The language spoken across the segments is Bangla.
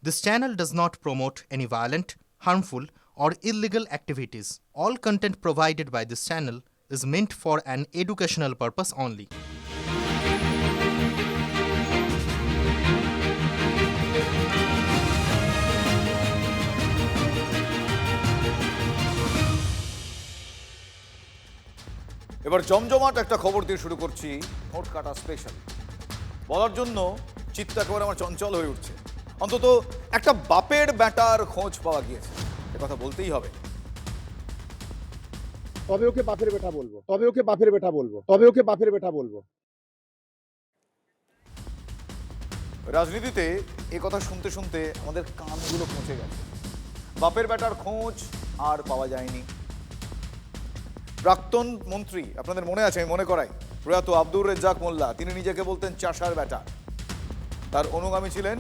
This channel does not promote any violent, harmful, or illegal activities. All content provided by this channel is meant for an educational purpose only. এবার জমজমাট একটা খবর দিয়ে শুরু করছি ভোট কাটা স্পেশাল। বলার জন্য চিত্ত একেবারে আমার চঞ্চল হয়ে উঠছে। অন্তত একটা বাপের বেটার খোঁজ পাওয়া গিয়েছে, এ কথা বলতেই হবে। তবে ওকে বাপের বেটা বলবো, তবে ওকে বাপের বেটা বলবো, তবে ওকে বাপের বেটা বলবো। রাজনীতিতে এ কথা শুনতে শুনতে আমাদের কানগুলো পৌঁছে গেছে। বাপের বেটার খোঁজ আর পাওয়া যায়নি। প্রাক্তন মন্ত্রী, আপনাদের মনে আছে, আমি মনে করাই, প্রয়াত আব্দুর রেজ্জাক মোল্লা, তিনি নিজেকে বলতেন চাষার বেটা। তার অনুগামী ছিলেন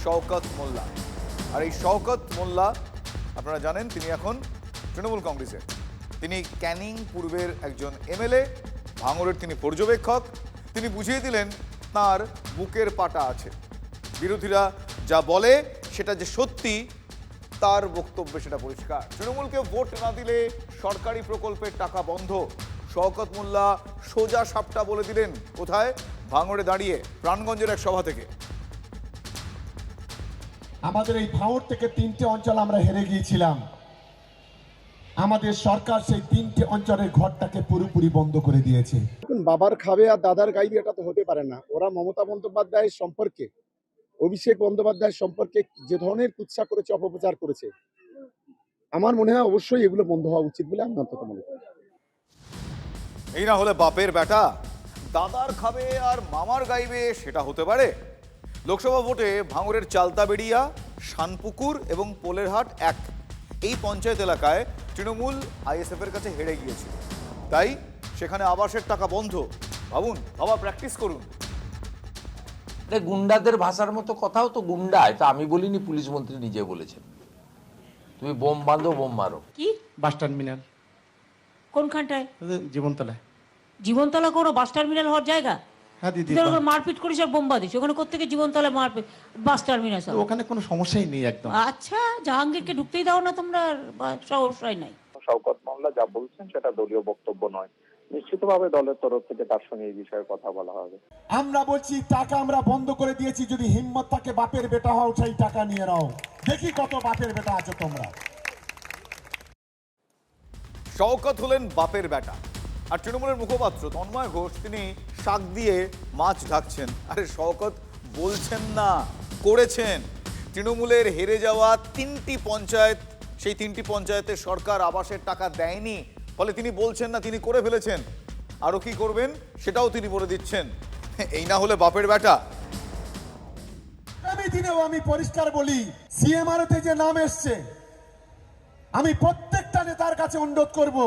শওকত মোল্লা। আর এই শওকত মোল্লা আপনারা জানেন তিনি এখন তৃণমূল কংগ্রেসের। তিনি ক্যানিং পূর্বের একজন এমএলএ, ভাঙড়ের তিনি পর্যবেক্ষক। তিনি বুঝিয়ে দিলেন তার বুকের পাটা আছে। বিরোধীরা যা বলে সেটা যে সত্যি তার বক্তব্যে সেটা পরিষ্কার। তৃণমূলকে ভোট না দিলে সরকারি প্রকল্পের টাকা বন্ধ। শওকত মোল্লা সোজা সাপটা বলে দিলেন। কোথায়? ভাঙড়ে দাঁড়িয়ে প্রাণগঞ্জের এক সভা থেকে। আমাদের এই ভাঙড় থেকে 3টে অঞ্চল আমরা হেরে গিয়েছিলাম। আমাদের সরকার সেই 3টে অঞ্চলের ঘরটাকে পুরোপুরি বন্ধ করে দিয়েছে। এখন বাবার খাবে আর দাদার গাইবে, এটা তো হতে পারে না। ওরা মমতা বন্দ্যোপাধ্যায়ের সম্পর্কে, অভিষেক বন্দ্যোপাধ্যায়ের সম্পর্কে যে ধরনের কুৎসা করেছে, অপপ্রচার করেছে, আমার মনে হয় অবশ্যই এগুলো বন্ধ হওয়া উচিত বলে আমি অন্তত মনে করি। এই না হলে বাপের বেটা দাদার খাবে আর মামার গাইবে, সেটা হতে পারে? লোকসভা ভোটে ভাঙড়ের চালতাবেড়িয়া, শানপুকুর এবং পোলেরহাট এক, এই পঞ্চায়েত এলাকায় তৃণমূল আইএসএফ এর কাছে হেরে গিয়েছিল। তাই সেখানে আবাসের টাকা বন্ধ। ভাবুন, বাবা প্র্যাকটিস করুন। গুন্ডাদের ভাষার মতো কথাও তো গুন্ডা, এটা আমি বলিনি, পুলিশ মন্ত্রী নিজে বলেছেন। তুমি বোম বাঁধো, বোম মারো। কি বাস টার্মিনাল কোনখানটায়? জীবনতলায়। জীবনতলা কোনো বাস টার্মিনাল হওয়ার জায়গা? হ্যাঁ দিদি, তোর ওখানে মারপিট করিস আর বোম বাঁধিস, ওখানে কোত্থেকে জীবনতলা মারপিট বাস টার্মিনাল? ওখানে কোনো সমস্যাই নেই একদম। আচ্ছা, জাহাঙ্গীরকে ঢুকতেই দাও না তোমরা, সমস্যাই নাই। শওকত মোল্লা যা বলছেন সেটা দলীয় বক্তব্য নয়। নিশ্চিতভাবে দলের তরফ থেকে তার সঙ্গে এই বিষয়ে কথা বলা হবে। আমরা বলছি টাকা আমরা বন্ধ করে দিয়েছি। যদি হিম্মত থাকে বাপের বেটা হও, সেই টাকা নিয়ে নাও। দেখি কত বাপের বেটা আছো তোমরা। শওকত হলেন বাপের বেটা। আর তৃণমূলের মুখপাত্র তন্ময় ঘোষ তিনি শাক দিয়ে মাছ ঢাকছেন। আরে শওকত বলছেন না, করেছেন। তৃণমূলের হেরে যাওয়া 3টি পঞ্চায়েত, সেই 3টি পঞ্চায়েতে সরকার আবাসের টাকা দেয়নি, ফলে তিনি বলছেন না, তিনি করে ফেলেছেন। আরও কি করবেন সেটাও তিনি বলে দিচ্ছেন। এই না হলে বাপের বেটা। আগামী দিনেও আমি পরিষ্কার বলি, সিএমআরতে যে নাম এসছে, আমি প্রত্যেকটা নেতার কাছে অনুরোধ করব,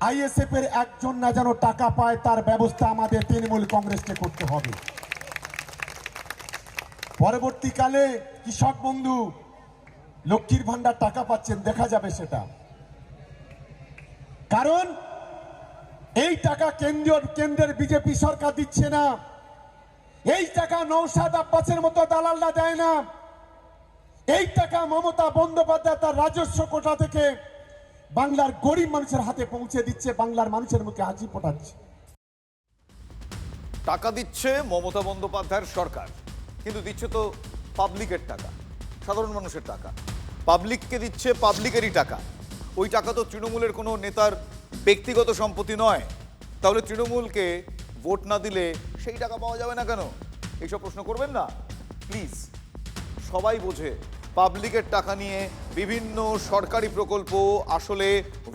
আইএসএফ এর একজন না যেন টাকা পায়, তার ব্যবস্থা আমাদের তৃণমূল কংগ্রেসকে করতে হবে। পরবর্তীকালে কৃষক বন্ধু, লক্ষ্মীর ভান্ডার টাকা পাচ্ছেন, দেখা যাবে সেটা। কারণ এই টাকা কেন্দ্রের বিজেপি সরকার দিচ্ছে না। এই টাকা নওশাদ আব্বাসের মতো দালালরা দেয় না। এই টাকা মমতা বন্দ্যোপাধ্যায় তার রাজস্ব কোটা থেকে বাংলার গরিব মানুষের হাতে পৌঁছে দিচ্ছে, বাংলার মানুষের মুখে হাসি ফোটাচ্ছে। টাকা দিচ্ছে মমতা বন্দ্যোপাধ্যায়ের সরকার, কিন্তু দিচ্ছে তো পাবলিকের টাকা, সাধারণ মানুষের টাকা। পাবলিককে দিচ্ছে পাবলিকেরই টাকা। ওই টাকা তো তৃণমূলের কোনো নেতার ব্যক্তিগত সম্পত্তি নয়। তাহলে তৃণমূলকে ভোট না দিলে সেই টাকা পাওয়া যাবে না কেন? এইসব প্রশ্ন করবেন না প্লিজ। সবাই বোঝে পাবলিকের টাকা নিয়ে বিভিন্ন সরকারি প্রকল্প আসলে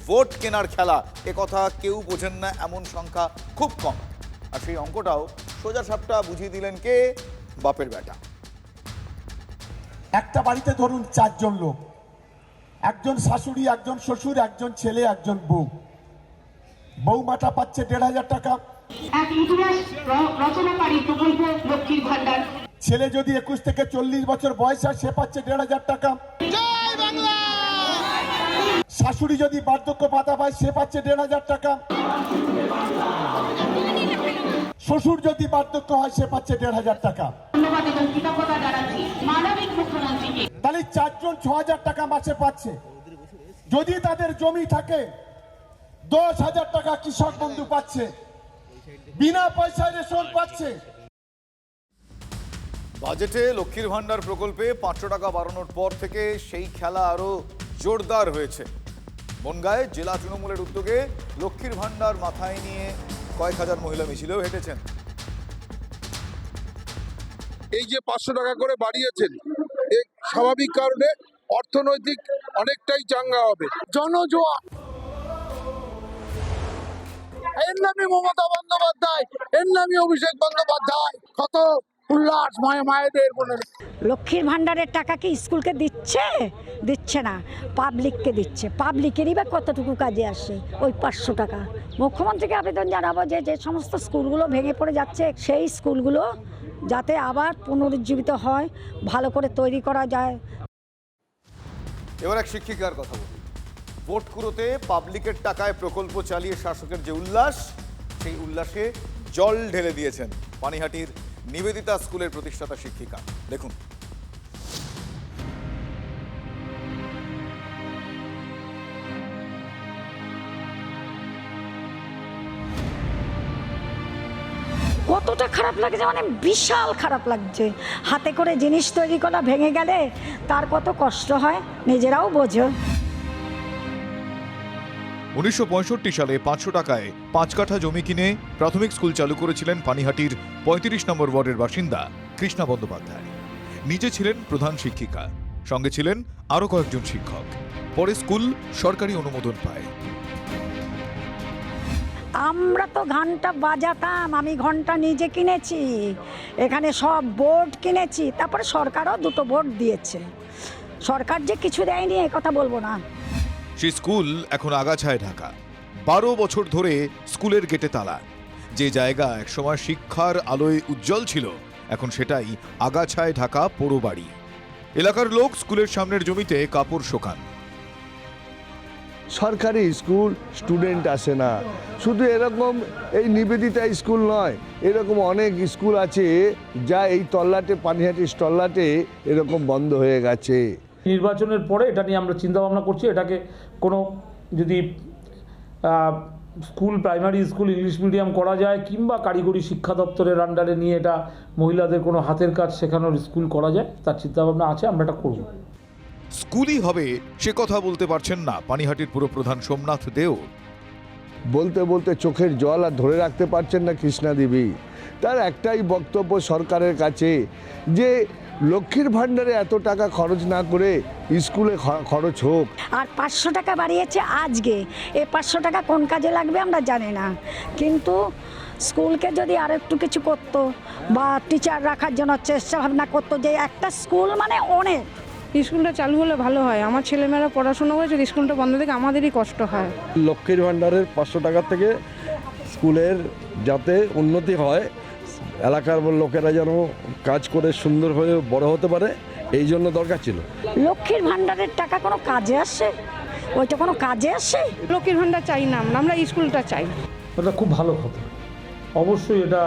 ভোট কেনার খেলা, এ কথা কেউ বোঝেন না এমন সংখ্যা খুব কম। আর সেই অঙ্কটাও সোজা সাপটা বুঝিয়ে দিলেন কে? বাপের বেটা। একটা বাড়িতে ধরুন 4 জন লোক, একজন শাশুড়ি, একজন শ্বশুর, একজন ছেলে, একজন বউ। বৌমাটা পাচ্ছে 1,500 টাকা। এক ইতিহাস রচনাকারী প্রকল্প লক্ষ্মীর ভান্ডার। ছেলে যদি 21 থেকে 40 বছর বয়স হয়, সে পাচ্ছে 1,500 টাকা। শাশুড়ি যদি বার্ধক্য ভাতা পায়, সে পাচ্ছে 1,500 টাকা। শ্বশুর যদি বার্ধক্য হয়, সে পাচ্ছে 1,500 টাকা। ধন্যবাদ এবং কৃতজ্ঞতা জানাচ্ছি মানবিক খালি 4 জন 6,000 টাকা মাসে পাচ্ছে। যদি তাদের জমি থাকে 10,000 টাকা কৃষক বন্ধু পাচ্ছে, বিনা পয়সায় রেশন পাচ্ছে। বাজেটে লক্ষ্মীর ভান্ডার প্রকল্পে 500 টাকা বাড়ানোর পর থেকে সেই খেলা আরো জোরদার হয়েছে। বনগাঁয় জেলা তৃণমূলের উদ্যোগে লক্ষ্মীর ভান্ডার মাথায় নিয়ে কয়েক হাজার মহিলা মিছিলেও হেঁটেছেন। এই যে 500 টাকা করে বাড়িয়েছেন, এই স্বাভাবিক কারণে অর্থনৈতিক অনেকটাই চাঙ্গা হবে। জনজোয়ার, এর নামই মমতা বন্দ্যোপাধ্যায়, এর নামই অভিষেক বন্দ্যোপাধ্যায়। কত উল্লাস মায়েদের বোনের। লক্ষ্মীর ভান্ডারের টাকা কি স্কুলকে দিচ্ছে না, পাবলিককে দিচ্ছে। পাবলিকেরই বা কতটুকু কাজে আসে ওই 500 টাকা। মুখ্যমন্ত্রীকে আবেদন জানাবো যে সমস্ত স্কুলগুলো ভেঙে পড়ে যাচ্ছে সেই স্কুলগুলো যাতে আবার পুনরুজ্জীবিত হয়, ভালো করে তৈরি করা যায়। এবার এক শিক্ষিকার কথা বলি। ভোট কুড়োতে পাবলিকের টাকায় প্রকল্প চালিয়ে শাসকের যে উল্লাস, সেই উল্লাসে জল ঢেলে দিয়েছেন পানিহাটির নিবেদিতা স্কুলের প্রতিষ্ঠাতা শিক্ষিকা। দেখুন। কতটা খারাপ লাগছে, মানে বিশাল খারাপ লাগছে। হাতে করে জিনিস তৈরি করা ভেঙে গেলে তার কত কষ্ট হয় নিজেরাও বোঝো। 1965 সালে 500 টাকায় 5 কাঠা জমি কিনে প্রাথমিক স্কুল চালু করেছিলেন পানিহাটির 35 নম্বর ওয়ার্ডের বাসিন্দা কৃষ্ণা বন্দ্যোপাধ্যায়। নিজে ছিলেন প্রধান শিক্ষিকা, সঙ্গে ছিলেন আরও কয়েকজন শিক্ষক। পরে স্কুল সরকারি অনুমোদন পায়। আমরা তো ঘন্টা বাজাতাম, আমি ঘন্টা নিজে কিনেছি, এখানে সব বোর্ড কিনেছি। তারপরে সরকারও 2টো বোর্ড দিয়েছে। সরকার যে কিছু দেয়নি এ কথা বলবো না। সেই স্কুল এখন আগাছায় ঢাকা। 12 বছর ধরে স্কুলের গেটে তালা। যে জায়গা একসময় শিক্ষার আলোয় উজ্জ্বল ছিল, এখন সেটাই আগাছায় ঢাকা পোড়ো বাড়ি। এলাকার লোক স্কুলের সামনের জমিতে কাপড় শোকান। সরকারি স্কুল, স্টুডেন্ট আসে না। শুধু এরকম এই নিবেদিতা স্কুল নয়, এরকম অনেক স্কুল আছে যা এই তল্লাটে, পানিহাটির তল্লাটে এরকম বন্ধ হয়ে গেছে। নির্বাচনের পরে এটা নিয়ে আমরা চিন্তা ভাবনা করছি, এটাকে কোনো যদি school, primary school English medium করা যায়, কিংবা কারিগরি শিক্ষা দপ্তরের আন্ডারে নিয়ে এটা মহিলাদের কোনো হাতের কাজ শেখানোর স্কুল করা যায়, তার চিন্তাভাবনা আছে, আমরা এটা করব। স্কুলই হবে সে কথা বলতে পারছেন না পানিহাটির পুরপ্রধান সোমনাথ দেও। বলতে বলতে চোখের জল আর ধরে রাখতে পারছেন না কৃষ্ণা দেবী। তার একটাই বক্তব্য সরকারের কাছে যে লক্ষ্মীর ভান্ডারে এত টাকা খরচ না করে স্কুলে খরচ হোক। আর 500 টাকা বাড়িয়েছে আজকে, এই 500 টাকা কোন কাজে লাগবে আমরা জানি না, কিন্তু স্কুলকে যদি আর একটু কিছু করতো বা টিচার রাখার জন্য চেষ্টা ভাবনা করতো, যে একটা স্কুল মানে অনেক। স্কুলটা চালু হলে ভালো হয়। আমার ছেলেমেয়েরা পড়াশোনা করে, যদি স্কুলটা বন্ধ থেকে আমাদেরই কষ্ট হয়। লক্ষ্মীর ভান্ডারের 500 টাকার থেকে স্কুলের যাতে উন্নতি হয়, এলাকার লোকেরা যেন কাজ করে সুন্দর হয়ে বড় হতে পারে, এই জন্য দরকার ছিল। লক্ষ্মীর ভান্ডারের টাকা কোনো কাজে আসে? ওইটা কোনো কাজে আসে? লক্ষ্মীর ভান্ডার চাই না, আমরা স্কুলটা চাই। এটা খুব ভালো কথা, অবশ্যই এটা,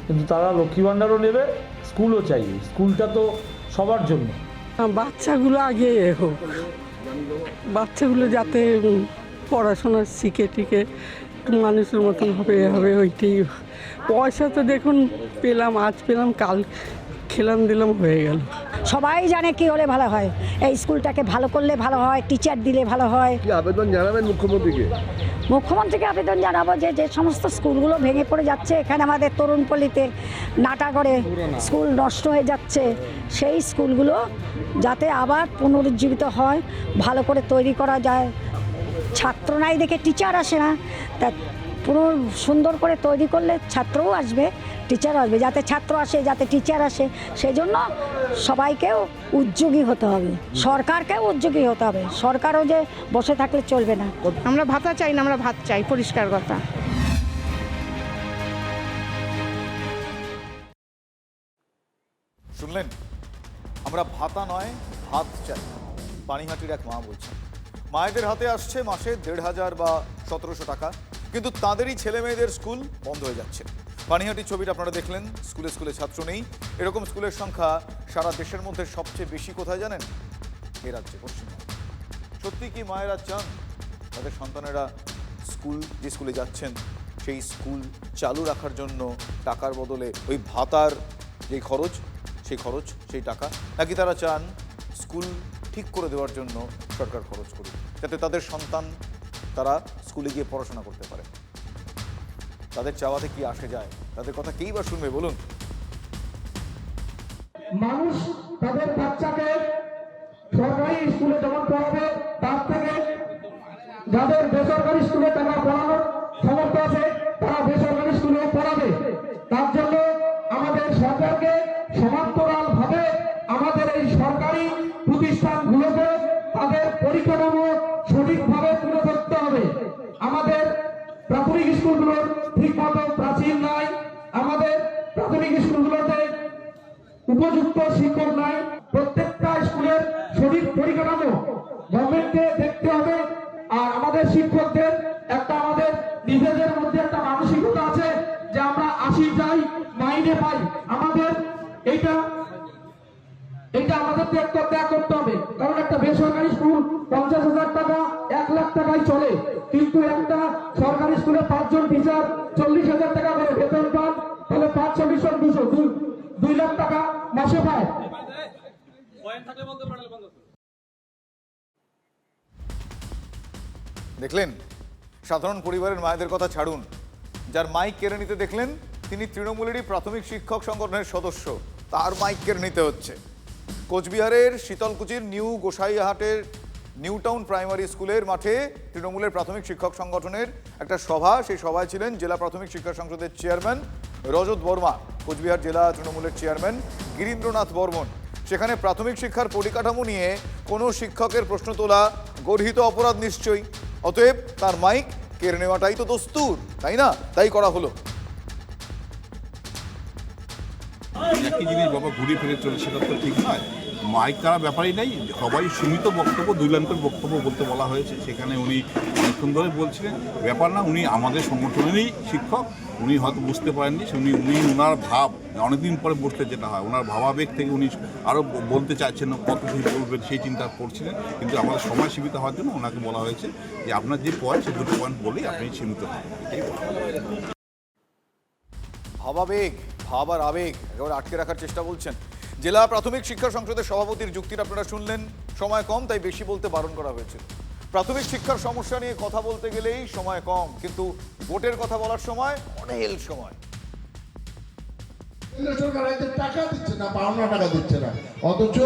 কিন্তু তারা লক্ষ্মী ভান্ডারও নেবে, স্কুলও চাইবে। স্কুলটা তো সবার জন্য। বাচ্চাগুলো আগে হোক, বাচ্চাগুলো যাতে পড়াশোনা শিখে টিকে মানুষের মতন হবে ওইটাই। পয়সা তো দেখুন পেলাম, আজ পেলাম, কাল খেলাম দিলাম, হয়ে গেল। সবাই জানে কি হলে ভালো হয়, এই স্কুলটাকে ভালো করলে ভালো হয়, টিচার দিলে ভালো হয়। কি আবেদন জানাবেন মুখ্যমন্ত্রীকে? মুখ্যমন্ত্রীকে আবেদন জানাবো যে সমস্ত স্কুলগুলো ভেঙে পড়ে যাচ্ছে, এখানে আমাদের তরুণপল্লীতে নাটাগড়ে স্কুল নষ্ট হয়ে যাচ্ছে, সেই স্কুলগুলো যাতে আবার পুনরুজ্জীবিত হয়, ভালো করে তৈরি করা যায়। ছাত্র নাই দেখে টিচার আসে না, তা পুরো সুন্দর করে তৈরি করলে ছাত্রও আসবে, টিচার আসবে। যাতে ছাত্র আসে, যাতে টিচার আসে, সেই জন্য সবাইকেও উদ্যোগী হতে হবে, সরকারকেও উদ্যোগী হতে হবে। সরকারও যে বসে থাকলে চলবে না। আমরা ভাতা চাই না, আমরা ভাত চাই, পরিষ্কার কথা। শুনলেন, আমরা ভাতা নয় ভাত চাই, পানিহাটির এক মা বলছেন। মায়েদের হাতে আসছে মাসে 1,500 বা 1,700 টাকা, কিন্তু তাঁদেরই ছেলে মেয়েদের স্কুল বন্ধ হয়ে যাচ্ছে। পানিহাটির ছবিটা আপনারা দেখলেন, স্কুলে স্কুলে ছাত্র নেই। এরকম স্কুলের সংখ্যা সারা দেশের মধ্যে সবচেয়ে বেশি কোথায় জানেন? এ রাজ্যে, পশ্চিমবঙ্গে। সত্যি কি মায়েরা চান তাদের সন্তানেরা যে স্কুলে যাচ্ছেন সেই স্কুল চালু রাখার জন্য টাকার বদলে ওই ভাতার যে খরচ, সেই টাকা, নাকি তারা চান স্কুল ঠিক করে দেওয়ার জন্য সরকার খরচ করুক, যাতে তাদের সন্তান তারা স্কুলে গিয়ে পড়াশোনা করতে পারে? তাদের চাওয়াতে কি আসে যায়? তাদের কথা কেই বা শুনবে বলুন? মানুষ তাদের বাচ্চাকে সরকারি স্কুলে যখন পড়াবে, তার থেকে যাদের বেসরকারি স্কুলে টাকা পড়ানোর সামর্থ্য আছে তারা বেসরকারি স্কুলে পড়াবে। তার জন্য আমাদের সরকারকে সমান্তরাল ভাবে আমাদের এই সরকারি প্রতিষ্ঠানগুলোকে তাদের পরিকাঠামো সঠিকভাবে তুলে ধরতে হবে। আমাদের প্রাথমিক স্কুলগুলোর ঠিকমতো প্রাচীর নাই, আমাদের প্রাথমিক স্কুলগুলোতে উপযুক্ত শিক্ষক নাই। প্রত্যেকটা স্কুলের সঠিক পরিকাঠামো গভর্নমেন্টকে দেখতে হবে। আর আমাদের শিক্ষকদের একটা আমাদের নিজেদের মধ্যে একটা মানসিকতা আছে যে আমরা আসি যাই মাইনে পাই, আমাদের এইটা আমাদের ত্যাগ করতে হবে। কারণ একটা বেসরকারি স্কুল 50,000 টাকা 1 লাখ টাকায় চলে, কিন্তু একটা সরকারি স্কুলে 5 জন টিচার 40,000 টাকা করে বেতন পান, তাহলে 5 2 লাখ টাকা মাসে পায়। দেখলেন, সাধারণ পরিবারের মায়েদের কথা ছাড়ুন, যার মাইক কেড়ে নিতে দেখলেন তিনি তৃণমূলেরই প্রাথমিক শিক্ষক সংগঠনের সদস্য, তার মাইক কেড়ে নিতে হচ্ছে। কোচবিহারের শীতলকুচির নিউ গোসাইহাটের নিউ টাউন প্রাইমারি স্কুলের মাঠে তৃণমূলের প্রাথমিক শিক্ষক সংগঠনের একটা সভা। সেই সভায় ছিলেন জেলা প্রাথমিক শিক্ষা সংসদের চেয়ারম্যান রজত বর্মা, কোচবিহার জেলা তৃণমূলের চেয়ারম্যান গিরীন্দ্রনাথ বর্মন। সেখানে প্রাথমিক শিক্ষার পরিকাঠামো নিয়ে কোনো শিক্ষকের প্রশ্ন তোলা গর্হিত অপরাধ নিশ্চয়ই, অতএব তার মাইক কেড়ে নেওয়াটাই তো দস্তুর, তাই না? তাই করা হলো। একই জিনিস বাবা ঘুরে ফিরে চলে, সেটা তো ঠিক নয়। মাইক করা ব্যাপারই নেই, সবাই সীমিত বক্তব্য, 2 লাইনের বক্তব্য বলতে বলা হয়েছে। সেখানে উনি অনেকক্ষণ ধরে বলছিলেন, ব্যাপার না, উনি আমাদের সংগঠনেরই শিক্ষক, উনি হয়তো বুঝতে পারেননি। উনি ওনার ভাব, অনেকদিন পরে বসতে যেটা হয়, ওনার ভাবাবেগ থেকে উনি আরও বলতে চাইছেন, কত কিছু বলবেন সেই চিন্তা করছিলেন। কিন্তু আমাদের সময় সীমিত হওয়ার জন্য ওনাকে বলা হয়েছে যে আপনার যে পয়েন্ট, সে 2টো পয়েন্ট বলেই আপনি সীমিত হন, এটাই বলা। ভাবাবেগ, ভাব আর আবেগ একেবারে আটকে রাখার চেষ্টা বলছেন। জেলা প্রাথমিক শিক্ষা সংসদের সভাপতির যুক্তিটা আপনারা শুনলেন, সময় কম তাই বেশি বলতে বারণ করা হয়েছে। প্রাথমিক শিক্ষার সমস্যা নিয়ে কথা বলতে গেলেই সময় কম, কিন্তু ভোটের কথা বলার সময় অনেক সময়। কেন্দ্র সরকার টাকা দিচ্ছে না, 52 টাকা দিচ্ছে না, অথচ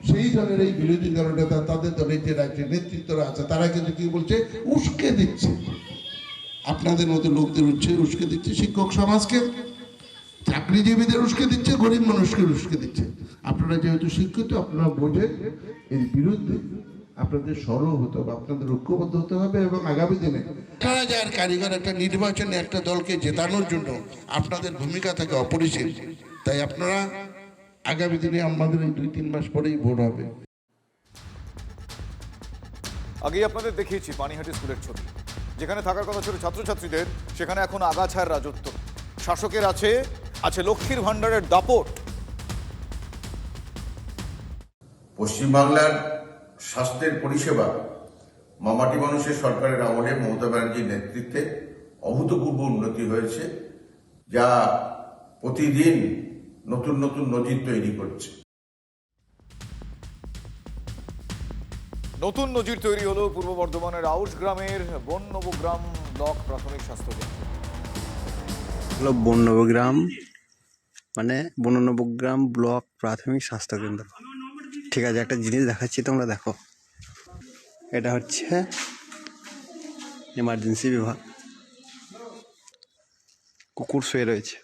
সেই দলের এই বিরোধী দলের নেতা, তাদের দলের যে রাজ্যের নেতৃত্বরা আছে, তারা কিন্তু কি বলছে, উস্কে দিচ্ছে, আপনাদের মতো লোকদের উস্কে দিচ্ছে, শিক্ষক সমাজকে, চাকরিজীবীদের উস্কে দিচ্ছে, গরিব মানুষকে উস্কে দিচ্ছে। আপনারা যেহেতু শিক্ষিত, আপনারা বোঝেন এর বিরুদ্ধে আপনাদের সরব হতে হবে, আপনাদের ঐক্যবদ্ধ হতে হবে। এবং আগামী দিনে 18,000 কারিগর একটা নির্বাচনে একটা দলকে জেতানোর জন্য আপনাদের ভূমিকা থাকে অপরিসীম। তাই আপনারা আগামী দিনে আমাদের এই 2-3 মাস পরেই ভোট হবে। আগেই আপনাদের দেখিয়েছি পানিহাটি স্কুলের ছবি, যেখানে থাকার কথা ছিল ছাত্রছাত্রীদের, সেখানে এখন আগাছার রাজত্ব। শাসকের আছে লক্ষ্মীর ভাণ্ডারের দাপট। পশ্চিমবাংলার স্বাস্থ্যের পরিষেবা মামাটি মানুষের সরকারের আমলে মমতা ব্যানার্জির নেতৃত্বে অভূতপূর্ব উন্নতি হয়েছে, যা প্রতিদিন নতুন নতুন নজির তৈরি করছে। নতুন নজির তৈরি হলো পূর্ব বর্ধমানের আউশ গ্রামের বননবগ্রাম ব্লক প্রাথমিক স্বাস্থ্য কেন্দ্র। বননবগ্রাম মানে বননবগ্রাম ব্লক প্রাথমিক স্বাস্থ্য কেন্দ্র। ঠিক আছে, একটা জিনিস দেখাচ্ছি, তোমরা দেখো। এটা হচ্ছে এমার্জেন্সি বিভাগ, কুকুর শুয়ে রয়েছে।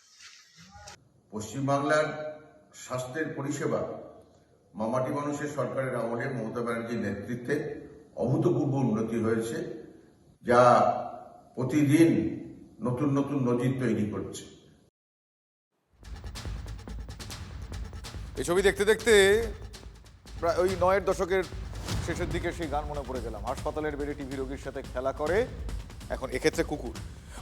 পশ্চিমবাংলার স্বাস্থ্যের পরিষেবা মামাটি মানুষের সরকারের আমলে মমতা ব্যানার্জির নেতৃত্বে অভূতপূর্ব উন্নতি হয়েছে, যা প্রতিদিন নতুন নতুন নজির তৈরি করছে। এই ছবি দেখতে দেখতে প্রায় ওই 9-এর দশকের শেষের দিকে সেই গান মনে পড়ে গেলাম। হাসপাতালের বেডে টিভি রোগীর সাথে খেলা করে এখন এক্ষেত্রে কুকুর।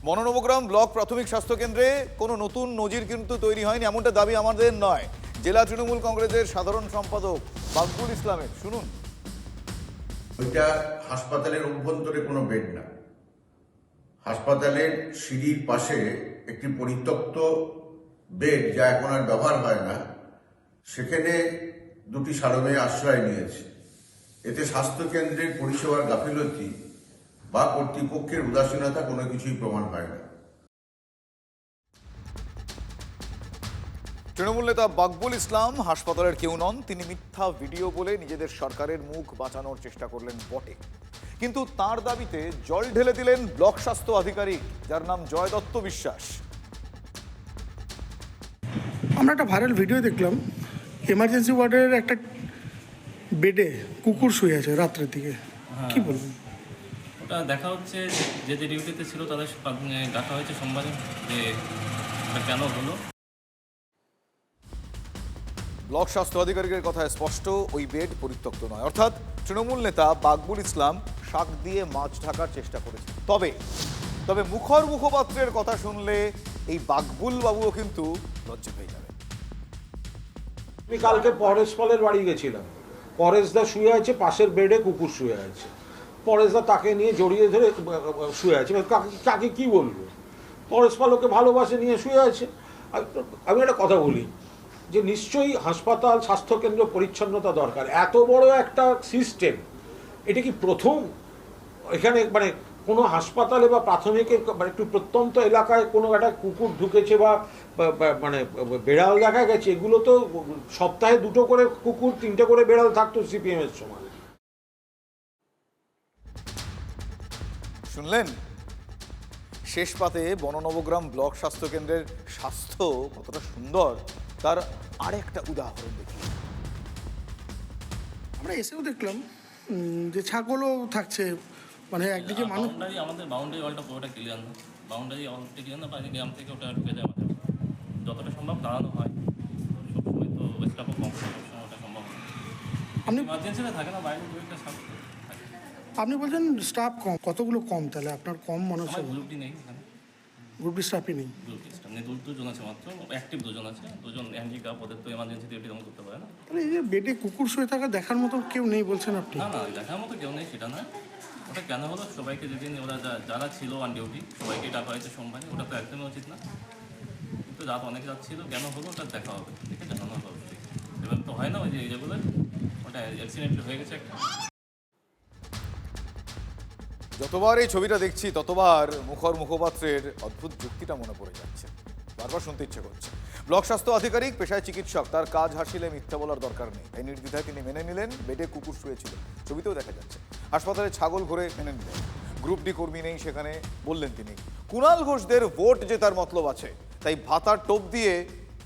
বননবগ্রাম ব্লক প্রাথমিক স্বাস্থ্য কেন্দ্রে কোনো নতুন নজির কিন্তু তৈরি হয়নি, এমনটা দাবি আমাদের নয়, জেলা তৃণমূল কংগ্রেসের সাধারণ সম্পাদক বাকবুল ইসলামের। শুনুন। ওইটা হাসপাতালের অভ্যন্তরে কোনো বেড না, হাসপাতালের সিঁড়ির পাশে একটি পরিত্যক্ত বেড, যা এখন আর ব্যবহার হয় না, সেখানে দুটি সারমেয় আশ্রয় নিয়েছে। এতে স্বাস্থ্যকেন্দ্রের পরিষেবার গাফিলতি বা কর্তৃপক্ষের উদাসীনতা কোনো কিছুই প্রমাণ হয় না। তৃণমূল নেতা বাকবুল ইসলাম হাসপাতালের কেউ নন, তিনি মিথ্যা ভিডিও বলে নিজেদের সরকারের মুখ বাঁচানোর চেষ্টা করলেন বটে, কিন্তু তার দাবিতে জল ঢেলে দিলেন ব্লক স্বাস্থ্য আধিকারিক, যার নাম জয় দত্ত বিশ্বাস। আমরা একটা ভাইরাল ভিডিও দেখলাম, এমার্জেন্সি ওয়ার্ডের একটা বেডে কুকুর শুয়ে আছে রাত্রের দিকে, কি বলবেন? ওটা দেখা হচ্ছে যে ডিউটিতে ছিল তাদের ডাকা হয়েছে সোমবারে, যে কেন হলো। ব্লক স্বাস্থ্য আধিকারিকের কথায় স্পষ্ট, ওই বেড পরিত্যক্ত নয়, অর্থাৎ তৃণমূল নেতা বাকবুল ইসলাম শাক দিয়ে মাছ ঢাকার চেষ্টা করেছে। তবে মুখপাত্রের কথা শুনলে এই বাকবুল বাবুও কিন্তু লজ্জা পেয়ে যাবে। আমি কালকে পরেশপালের বাড়ি গেছিলাম, পরেশদা শুয়ে আছে, পাশের বেডে কুকুর শুয়ে আছে, পরেশদা তাকে নিয়ে জড়িয়ে ধরে শুয়ে আছে, কাকে কি বলবো? পরেশপাল ওকে ভালোবাসে নিয়ে শুয়ে আছে। আমি একটা কথা বলি, যে নিশ্চয়ই হাসপাতাল স্বাস্থ্যকেন্দ্র পরিচ্ছন্নতা দরকার, এত বড় একটা সিস্টেম, এটা কি প্রথম? এখানে মানে কোনো হাসপাতালে বা প্রাথমিকের একটু প্রত্যন্ত এলাকায় কোনো একটা কুকুর ঢুকেছে বা মানে বেড়াল দেখা গেছে, এগুলো তো সপ্তাহে 2টো করে কুকুর 3টে করে বেড়াল থাকতো সিপিএম এর সময়। শুনলেন শেষ পাতে বননবগ্রাম ব্লক স্বাস্থ্য কেন্দ্রের স্বাস্থ্য কতটা সুন্দর তার আরেকটা উদাহরণ দেখি। আমরা এসেও দেখলাম যে ছাগলও থাকছে, মানে একদিকে মানুষ। আমাদের বাউন্ডারি ওয়ালটা পুরোটা ক্লিয়ার না, বাউন্ডারি ওয়ালটা ক্লিয়ার না, বাইরে গ্রাম থেকে ওটা ঢুকে যায়, যতটা সম্ভব দাঁড়ানো হয়, সবসময় তো স্টাফও কম, সবসময় ওটা সম্ভব হয়। আপনি ইমার্জেন্সিতে থাকে না, বাইরে দু একটা স্টাফ থাকে। আপনি বলছেন স্টাফ কম, কতগুলো কম তাহলে আপনার কম মনে হচ্ছে? গ্রুপটি নেই এখানে, গ্রুপটি স্টাফই নেই, গ্রুপটি স্টাফ নেই, 2জন আছে মাত্র, অ্যাক্টিভ 2জন আছে, 2জন হ্যান্ডিক্যাপ, ওদের তো এমার্জেন্সি ডিউটি তেমন করতে পারে না। তাহলে এই যে বেডে কুকুর শুয়ে থাকা দেখার মতো কেউ নেই বলছেন আপনি? না, দেখার মতো কেউ নেই সেটা নয়, ওটা কেন হলো সবাইকে যেদিন ওরা যারা ছিল অন ডিউটি সবাইকে ডাকা হয়েছে সোমবারে, ওটা তো একদমই উচিত না, কিন্তু রাত অনেক রাত ছিল, কেন হলো ওটা দেখা হবে, দেখে জানানো হবে। এবার তো হয় না ওই যে যেগুলো ওটা অ্যাক্সিডেন্ট হয়ে গেছে একটা। যতবার এই ছবিটা দেখছি ততবার মুখপাত্রের অদ্ভুত যুক্তিটা মনে পড়ে যাচ্ছে, বারবার শুনতে ইচ্ছে করছে। ব্লক স্বাস্থ্য আধিকারিক পেশায় চিকিৎসক, তার কাজ হাসিলে মিথ্যা বলার দরকার নেই, এই নির্দ্বিধায় তিনি মেনে নিলেন বেডে কুকুর শুয়েছিল, ছবিতেও দেখা যাচ্ছে। হাসপাতালে ছাগল ঘুরে মেনে নিলেন, গ্রুপ ডি কর্মী নেই সেখানে, বললেন তিনি। কুণাল ঘোষদের ভোট জেতার মতলব আছে, তাই ভাতার টোপ দিয়ে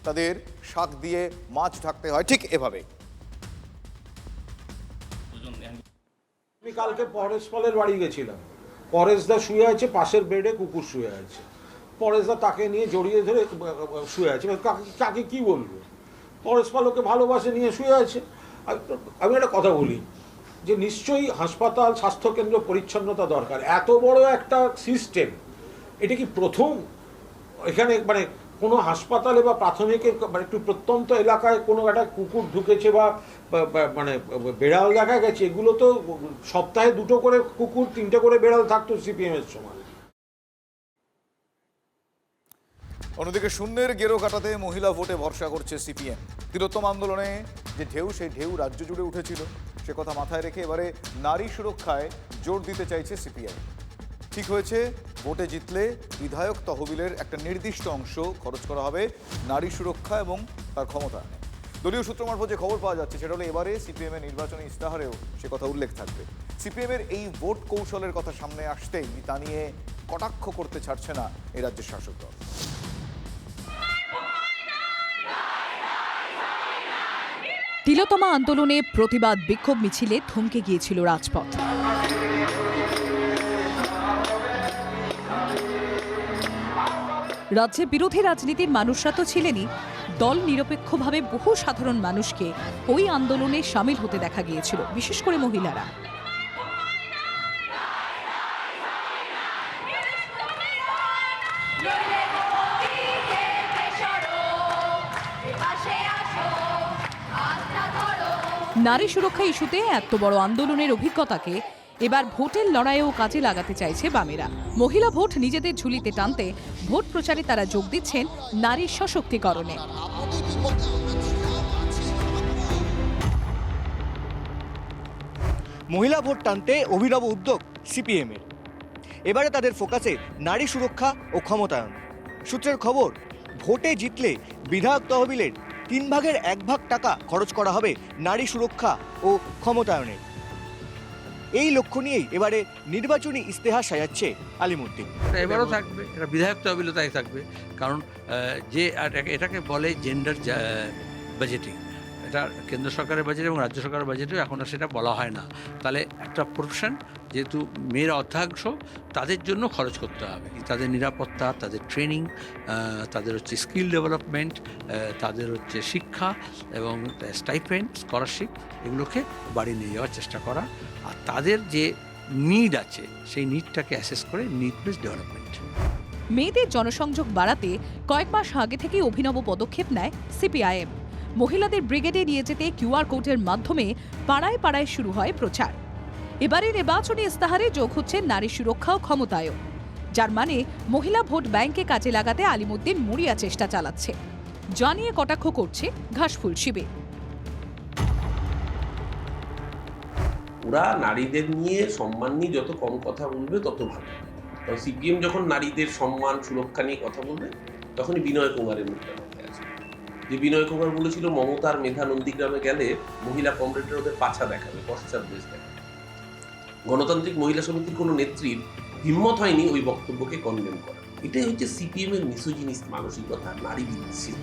তাদের শাক দিয়ে মাছ ঢাকতে হয়, ঠিক এভাবে। আমি কালকে পরেশপালের বাড়ি গেছিলাম, পরেশদা শুয়ে আছে, পাশের বেডে কুকুর শুয়ে আছে, পরেশদা তাকে নিয়ে জড়িয়ে ধরে শুয়ে আছে, কাকে কি বলবো? পরেশপাল ওকে ভালোবাসে নিয়ে শুয়ে আছে। আমি একটা কথা বলি, যে নিশ্চয়ই হাসপাতাল স্বাস্থ্যকেন্দ্র পরিচ্ছন্নতা দরকার, এত বড় একটা সিস্টেম, এটা কি প্রথম? এখানে মানে কোনো হাসপাতালে বা প্রাথমিকের একটু প্রত্যন্ত এলাকায় কোনো একটা কুকুর ঢুকেছে বা মানে বেড়াল দেখা গেছে, এগুলো তো সপ্তাহে 2টো করে কুকুর 3টে করে বেড়াল থাকতো সিপিএম এর সময়। অন্যদিকে শূন্যের গেরো কাটাতে মহিলা ভোটে ভরসা করছে সিপিএম। তিলোত্তম আন্দোলনে যে ঢেউ, সেই ঢেউ রাজ্য জুড়ে উঠেছিল, সে কথা মাথায় রেখে এবারে নারী সুরক্ষায় জোর দিতে চাইছে সিপিআই। ঠিক হয়েছে, ভোটে জিতলে বিধায়ক তহবিলের একটা নির্দিষ্ট অংশ খরচ করা হবে নারী সুরক্ষা এবং তার ক্ষমতায়নে। দলীয় সূত্র মারফত যে খবর পাওয়া যাচ্ছে সেটা হলো এবারে সিপিএমের নির্বাচনী ইস্তাহারেও সে কথা উল্লেখ থাকবে। সিপিএমের এই ভোট কৌশলের কথা সামনে আসতেই তা নিয়ে কটাক্ষ করতে ছাড়ছে না এই রাজ্যের শাসক দল। তিলোত্তমা আন্দোলনে প্রতিবাদ বিক্ষোভ মিছিলে থমকে গিয়েছিল রাজপথ। রাজ্যে বিরোধী রাজনীতির মানুষরা তো ছিলেনই, দল নিরপেক্ষভাবে বহু সাধারণ মানুষকে ওই আন্দোলনে সামিল হতে দেখা গিয়েছিল, বিশেষ করে মহিলারা। নারী সুরক্ষা ইস্যুতে এত বড় আন্দোলনের অভিজ্ঞতাকে এবার ভোটের লড়াইয়েও কাজে লাগাতে চাইছে বামেরা। মহিলা ভোট নিজেদের ঝুলিতে টানতে ভোট প্রচারে তারা যোগ দিচ্ছেন নারীর সশক্তিকরণে। মহিলা ভোট টানতে অভিনব উদ্যোগ সিপিএমের। এবারে তাদের ফোকাসে নারী সুরক্ষা ও ক্ষমতায়ন। সূত্রের খবর, ভোটে জিতলে বিধায়ক তহবিলের 3 ভাগের 1 ভাগ টাকা খরচ করা হবে নারী সুরক্ষা ও ক্ষমতায়নে। এই লক্ষ্য নিয়েই এবারে নির্বাচনী ইস্তেহার সাজাচ্ছে আলিমুদ্দিন। এবারও থাকবে, এটা বিধায়ক তহবিলও তাই থাকবে, কারণ যে এটাকে বলে জেন্ডার বাজেটিং। এটা কেন্দ্র সরকারের বাজেট এবং রাজ্য সরকারের বাজেটেও এখন আর সেটা বলা হয় না। তাহলে একটা প্রফেশন, যেহেতু মেয়েরা অর্ধাংশ, তাদের জন্য খরচ করতে হবে। তাদের নিরাপত্তা, তাদের ট্রেনিং, তাদের হচ্ছে স্কিল ডেভেলপমেন্ট, তাদের হচ্ছে শিক্ষা এবং স্টাইপেন্ড, স্কলারশিপ, এগুলোকে বাড়িয়ে নিয়ে যাওয়ার চেষ্টা করা। আর তাদের যে নিড আছে সেই নিডটাকে অ্যাসেস করে নিড বেসড ডেভেলপমেন্ট। মেয়েদের জনসংযোগ বাড়াতে কয়েক মাস আগে থেকে অভিনব পদক্ষেপ নেয় সিপিআইএম। মহিলাদের ব্রিগেডে নিয়ে যেতে কিউআর কোডের মাধ্যমে পাড়ায় পাড়ায় শুরু হয় প্রচার। এবারে নির্বাচনী ইস্তাহারে যোগ হচ্ছে নারী সুরক্ষা ও ক্ষমতায়ন, যার মানে মহিলা ভোট ব্যাংকে কাজে লাগাতে আলিমুদ্দিন মরিয়া চেষ্টা চালাচ্ছে, জানিয়ে কটাক্ষ করছে ঘাসফুল শিবির। ওরা নারীদের নিয়ে সম্মান নিয়ে যত কম কথা বলবে তত ভালো। কারণ সিপিএম যখন নারীদের সম্মান সুরক্ষা নিয়ে কথা বলবে, তখনই বিনয় কুমারের মুখটা মাথায় আসে। যে বিনয় কুমার বলেছিল মমতার মেধা নন্দীগ্রামে গেলে মহিলা কমরেডরা ওদের পাছা দেখাবে, পশ্চাৎ দেশ দেখাবে। গণতান্ত্রিক মহিলা সমিতির কোনো নেত্রীর হিম্মত হয়নি ওই বক্তব্যকে কনডেম করা। এটাই হচ্ছে সিপিএম এর মিসোজিনিস্ট মানসিকতা, নারী বিদ্বেষী।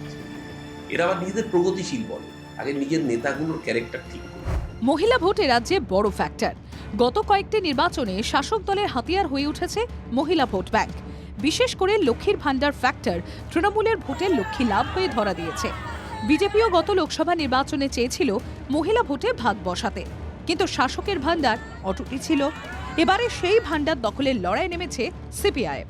এরা আবার নিজেদের প্রগতিশীল বলে, আগে নিজের নেতাগুলোর ক্যারেক্টার ঠিক করে। মহিলা ভোটে রাজ্যে বড় ফ্যাক্টর। গত কয়েকটি নির্বাচনে শাসক দলের হাতিয়ার হয়ে উঠেছে মহিলা ভোট ব্যাংক। বিশেষ করে লক্ষ্মীর ভান্ডার ফ্যাক্টর তৃণমূলের ভোটের লক্ষ্মী লাভ হয়ে ধরা দিয়েছে। বিজেপিও গত লোকসভা নির্বাচনে চেয়েছিল মহিলা ভোটে ভাগ বসাতে, কিন্তু শাসকের ভান্ডার অটুটি ছিল। এবারে সেই ভান্ডার দখলের লড়াই নেমেছে সিপিআইএম।